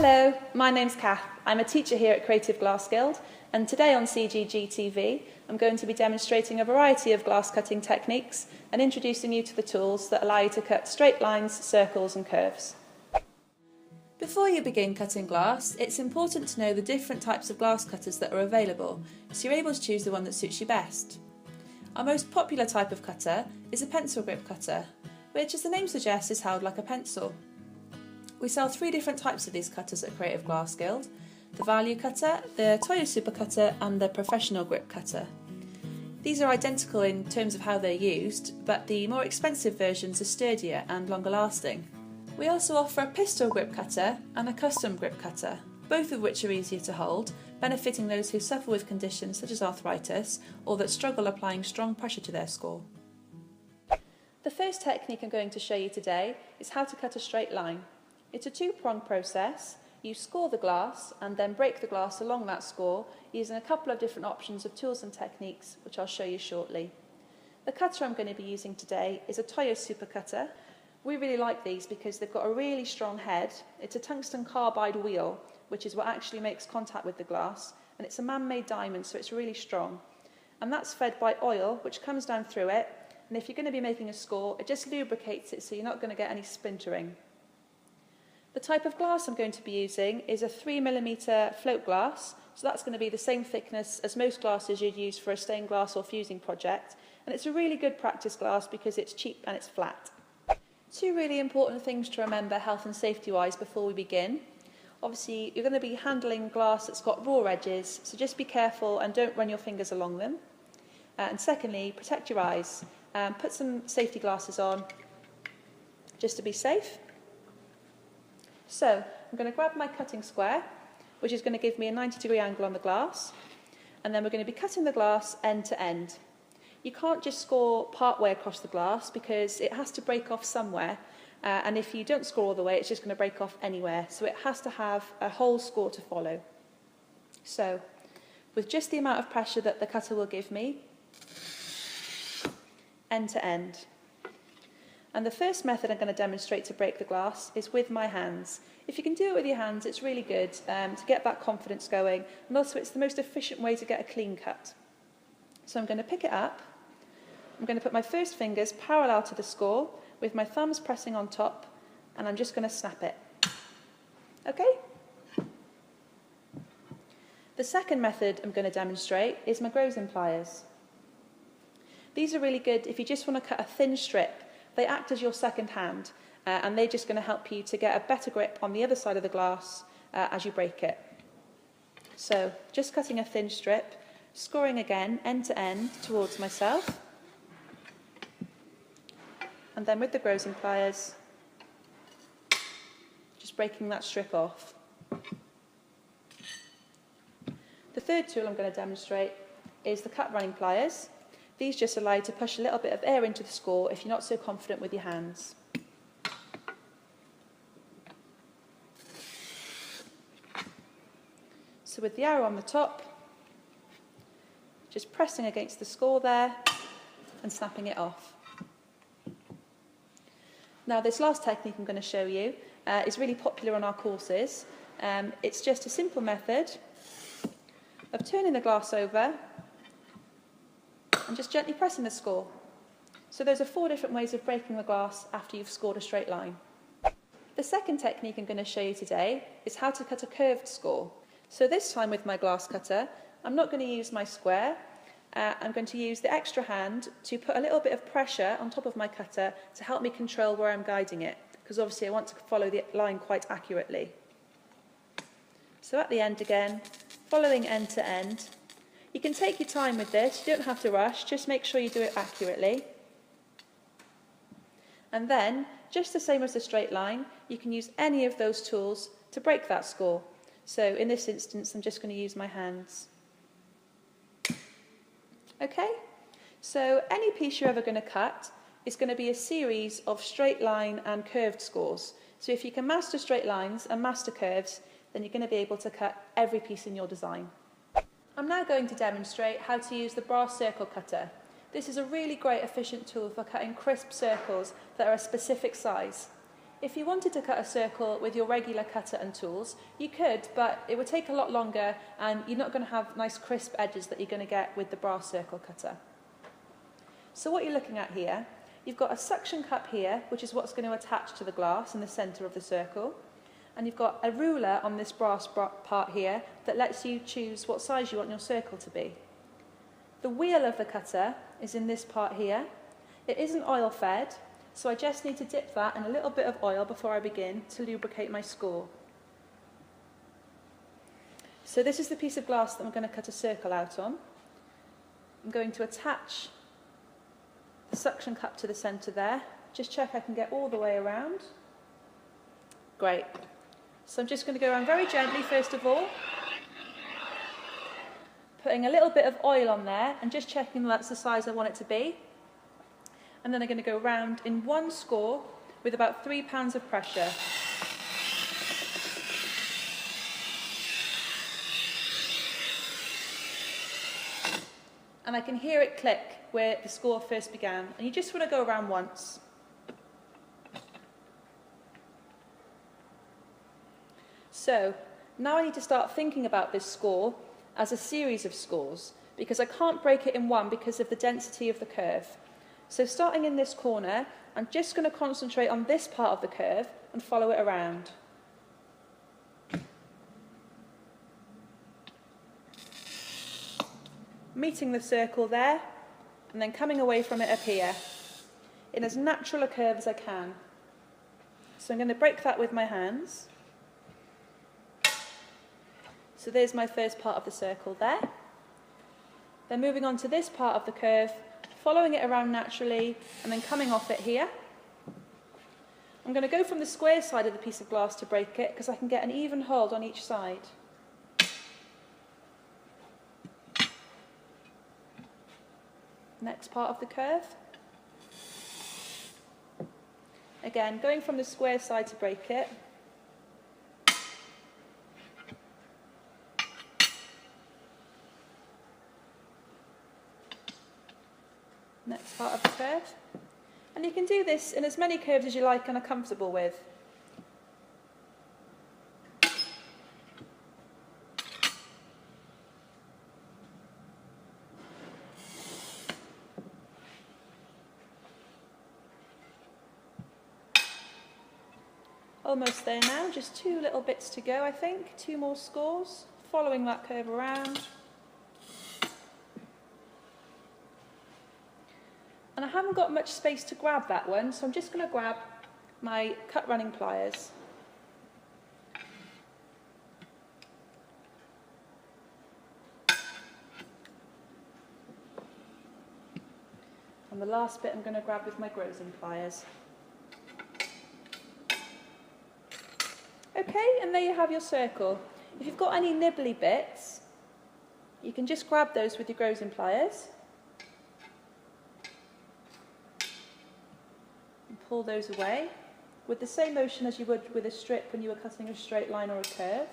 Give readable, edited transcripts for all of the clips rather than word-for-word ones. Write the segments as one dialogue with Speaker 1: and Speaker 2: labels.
Speaker 1: Hello, my name's Kath. I'm a teacher here at Creative Glass Guild, and today on CGG TV I'm going to be demonstrating a variety of glass cutting techniques and introducing you to the tools that allow you to cut straight lines, circles and curves. Before you begin cutting glass, it's important to know the different types of glass cutters that are available, so you're able to choose the one that suits you best. Our most popular type of cutter is a pencil grip cutter, which, as the name suggests, is held like a pencil. We sell 3 different types of these cutters at Creative Glass Guild: the value cutter, the Toyo Super cutter and the professional grip cutter. These are identical in terms of how they're used, but the more expensive versions are sturdier and longer lasting. We also offer a pistol grip cutter and a custom grip cutter, both of which are easier to hold, benefiting those who suffer with conditions such as arthritis or that struggle applying strong pressure to their score. The first technique I'm going to show you today is how to cut a straight line. It's a 2-pronged process. You score the glass and then break the glass along that score using a couple of different options of tools and techniques, which I'll show you shortly. The cutter I'm going to be using today is a Toyo Super cutter. We really like these because they've got a really strong head. It's a tungsten carbide wheel, which is what actually makes contact with the glass, and it's a man-made diamond, so it's really strong. And that's fed by oil, which comes down through it, and if you're going to be making a score, it just lubricates it so you're not going to get any splintering. The type of glass I'm going to be using is a 3mm float glass, so that's going to be the same thickness as most glasses you'd use for a stained glass or fusing project, and it's a really good practice glass because it's cheap and it's flat. 2 really important things to remember health and safety wise before we begin. Obviously you're going to be handling glass that's got raw edges, so just be careful and don't run your fingers along them. And secondly, protect your eyes. Put some safety glasses on just to be safe. So I'm going to grab my cutting square, which is going to give me a 90-degree angle on the glass, and then we're going to be cutting the glass end to end. You can't just score part way across the glass because it has to break off somewhere, and if you don't score all the way, it's just going to break off anywhere, so it has to have a whole score to follow. So with just the amount of pressure that the cutter will give me, end to end. And the first method I'm going to demonstrate to break the glass is with my hands. If you can do it with your hands, it's really good to get that confidence going, and also it's the most efficient way to get a clean cut. So I'm going to pick it up. I'm going to put my first fingers parallel to the score with my thumbs pressing on top, and I'm just going to snap it. Okay? The second method I'm going to demonstrate is my grazing pliers. These are really good if you just want to cut a thin strip. They act as your second hand, and they're just going to help you to get a better grip on the other side of the glass as you break it. So just cutting a thin strip, scoring again end to end towards myself, and then with the grazing pliers just breaking that strip off. The third tool I'm going to demonstrate is the cut running pliers. These just allow you to push a little bit of air into the score if you're not so confident with your hands. So with the arrow on the top, just pressing against the score there and snapping it off. Now this last technique I'm going to show you is really popular on our courses. It's just a simple method of turning the glass over and just gently pressing the score. So those are 4 different ways of breaking the glass after you've scored a straight line. The second technique I'm going to show you today is how to cut a curved score. So this time with my glass cutter, I'm not going to use my square. I'm going to use the extra hand to put a little bit of pressure on top of my cutter to help me control where I'm guiding it, because obviously I want to follow the line quite accurately. So at the end again, following end to end. You can take your time with this, you don't have to rush, just make sure you do it accurately. And then, just the same as the straight line, you can use any of those tools to break that score. So in this instance, I'm just going to use my hands. Okay? So any piece you're ever going to cut is going to be a series of straight line and curved scores. So if you can master straight lines and master curves, then you're going to be able to cut every piece in your design. I'm now going to demonstrate how to use the brass circle cutter. This is a really great efficient tool for cutting crisp circles that are a specific size. If you wanted to cut a circle with your regular cutter and tools, you could, but it would take a lot longer and you're not going to have nice crisp edges that you're going to get with the brass circle cutter. So what you're looking at here, you've got a suction cup here, which is what's going to attach to the glass in the centre of the circle. And you've got a ruler on this brass part here that lets you choose what size you want your circle to be. The wheel of the cutter is in this part here. It isn't oil fed, so I just need to dip that in a little bit of oil before I begin to lubricate my score. So this is the piece of glass that I'm going to cut a circle out on. I'm going to attach the suction cup to the centre there. Just check I can get all the way around. Great. So I'm just going to go around very gently first of all, putting a little bit of oil on there and just checking that's the size I want it to be. And then I'm going to go round in one score with about 3 pounds of pressure. And I can hear it click where the score first began. And you just want to go around once. So now I need to start thinking about this score as a series of scores, because I can't break it in one because of the density of the curve. So starting in this corner, I'm just going to concentrate on this part of the curve and follow it around. Meeting the circle there, and then coming away from it up here, in as natural a curve as I can. So I'm going to break that with my hands. So there's my first part of the circle there. Then moving on to this part of the curve, following it around naturally, and then coming off it here. I'm going to go from the square side of the piece of glass to break it, because I can get an even hold on each side. Next part of the curve. Again, going from the square side to break it. Next part of the curve. And you can do this in as many curves as you like and are comfortable with. Almost there now, just 2 little bits to go I think, 2 more scores, following that curve around. And I haven't got much space to grab that one, so I'm just going to grab my cut running pliers. And the last bit I'm going to grab with my grazing pliers. Okay, and there you have your circle. If you've got any nibbly bits, you can just grab those with your grazing pliers. Pull those away with the same motion as you would with a strip when you were cutting a straight line or a curve.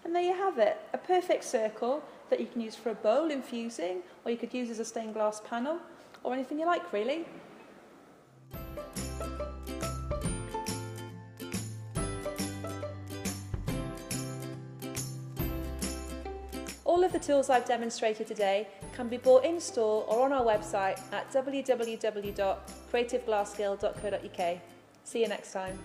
Speaker 1: And there you have it, a perfect circle that you can use for a bowl infusing, or you could use as a stained glass panel, or anything you like really. All of the tools I've demonstrated today can be bought in store or on our website at www.creativeglassguild.co.uk. See you next time.